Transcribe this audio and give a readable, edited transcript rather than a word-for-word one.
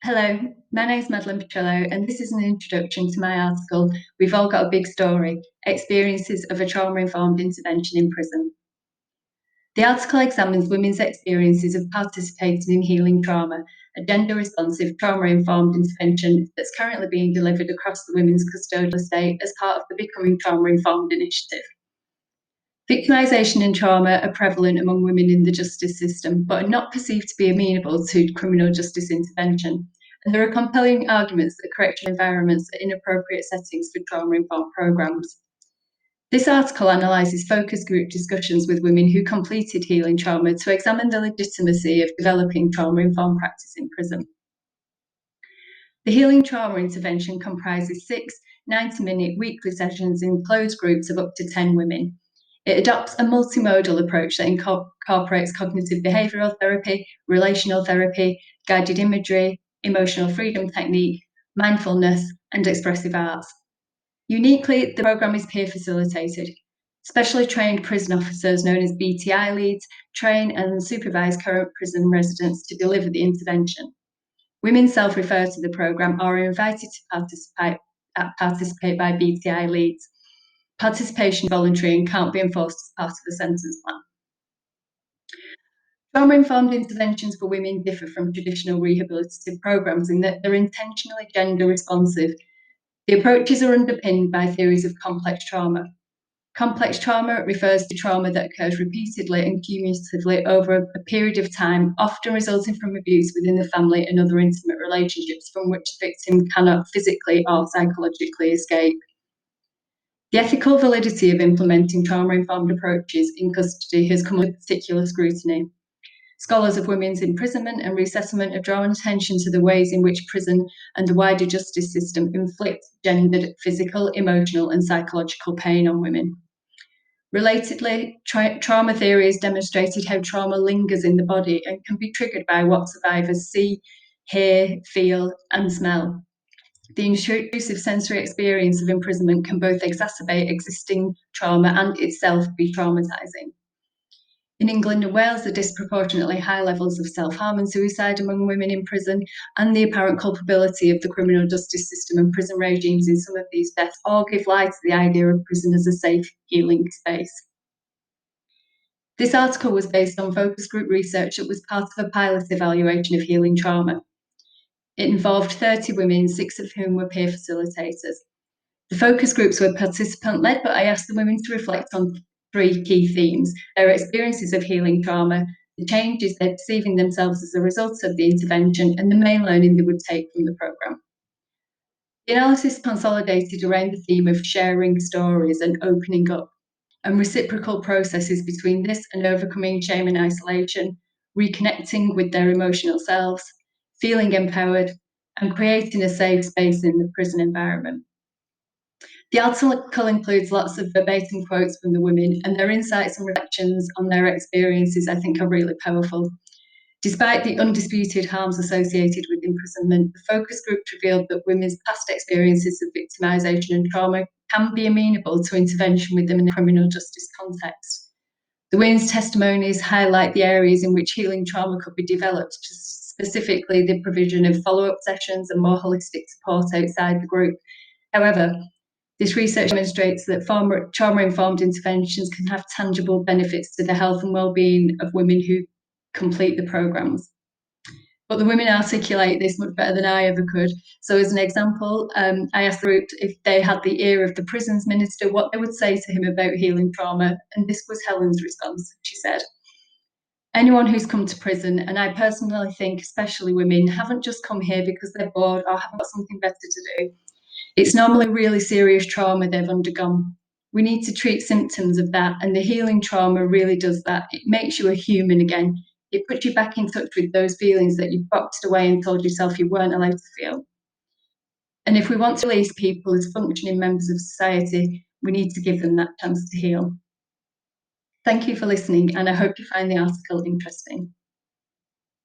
Hello, my name is Madeline Petrillo, and this is an introduction to my article, We've All Got a Big Story, Experiences of a Trauma-Informed Intervention in Prison. The article examines women's experiences of participating in healing trauma, a gender-responsive, trauma-informed intervention that's currently being delivered across the women's custodial estate as part of the Becoming Trauma-Informed initiative. Victimisation and trauma are prevalent among women in the justice system, but are not perceived to be amenable to criminal justice intervention. And there are compelling arguments that correctional environments are inappropriate settings for trauma-informed programmes. This article analyses focus group discussions with women who completed healing trauma to examine the legitimacy of developing trauma-informed practice in prison. The healing trauma intervention comprises 6 90-minute weekly sessions in closed groups of up to 10 women. It adopts a multimodal approach that incorporates cognitive behavioural therapy, relational therapy, guided imagery, emotional freedom technique, mindfulness, and expressive arts. Uniquely, the programme is peer facilitated. Specially trained prison officers known as BTI leads train and supervise current prison residents to deliver the intervention. Women self-refer to the programme or are invited to participate by BTI leads. Participation is voluntary and can't be enforced as part of the sentence plan. Trauma-informed interventions for women differ from traditional rehabilitative programmes in that they're intentionally gender responsive. The approaches are underpinned by theories of complex trauma. Complex trauma refers to trauma that occurs repeatedly and cumulatively over a period of time, often resulting from abuse within the family and other intimate relationships from which the victim cannot physically or psychologically escape. The ethical validity of implementing trauma-informed approaches in custody has come under particular scrutiny. Scholars of women's imprisonment and resettlement have drawn attention to the ways in which prison and the wider justice system inflict gendered physical, emotional, and psychological pain on women. Relatedly, trauma theory has demonstrated how trauma lingers in the body and can be triggered by what survivors see, hear, feel, and smell. The intrusive sensory experience of imprisonment can both exacerbate existing trauma and itself be traumatising. In England and Wales, the disproportionately high levels of self-harm and suicide among women in prison and the apparent culpability of the criminal justice system and prison regimes in some of these deaths all give light to the idea of prison as a safe, healing space. This article was based on focus group research that was part of a pilot evaluation of healing trauma. It involved 30 women, 6 of whom were peer facilitators. The focus groups were participant-led, but I asked the women to reflect on 3 key themes: their experiences of healing trauma, the changes they're perceiving themselves as a result of the intervention, and the main learning they would take from the programme. The analysis consolidated around the theme of sharing stories and opening up, and reciprocal processes between this and overcoming shame and isolation, reconnecting with their emotional selves, feeling empowered, and creating a safe space in the prison environment. The article includes lots of verbatim quotes from the women, and their insights and reflections on their experiences, I think, are really powerful. Despite the undisputed harms associated with imprisonment, the focus group revealed that women's past experiences of victimisation and trauma can be amenable to intervention with them in a criminal justice context. The women's testimonies highlight the areas in which healing trauma could be developed, specifically the provision of follow-up sessions and more holistic support outside the group. However, this research demonstrates that trauma-informed interventions can have tangible benefits to the health and well-being of women who complete the programmes. But the women articulate this much better than I ever could. So as an example, I asked the group if they had the ear of the prisons minister, what they would say to him about healing trauma. And this was Helen's response. She said, "Anyone who's come to prison, and I personally think especially women, haven't just come here because they're bored or haven't got something better to do. It's normally really serious trauma they've undergone. We need to treat symptoms of that, and the healing trauma really does that. It makes you a human again. It puts you back in touch with those feelings that you've boxed away and told yourself you weren't allowed to feel. And if we want to release people as functioning members of society, we need to give them that chance to heal." Thank you for listening, and I hope you find the article interesting.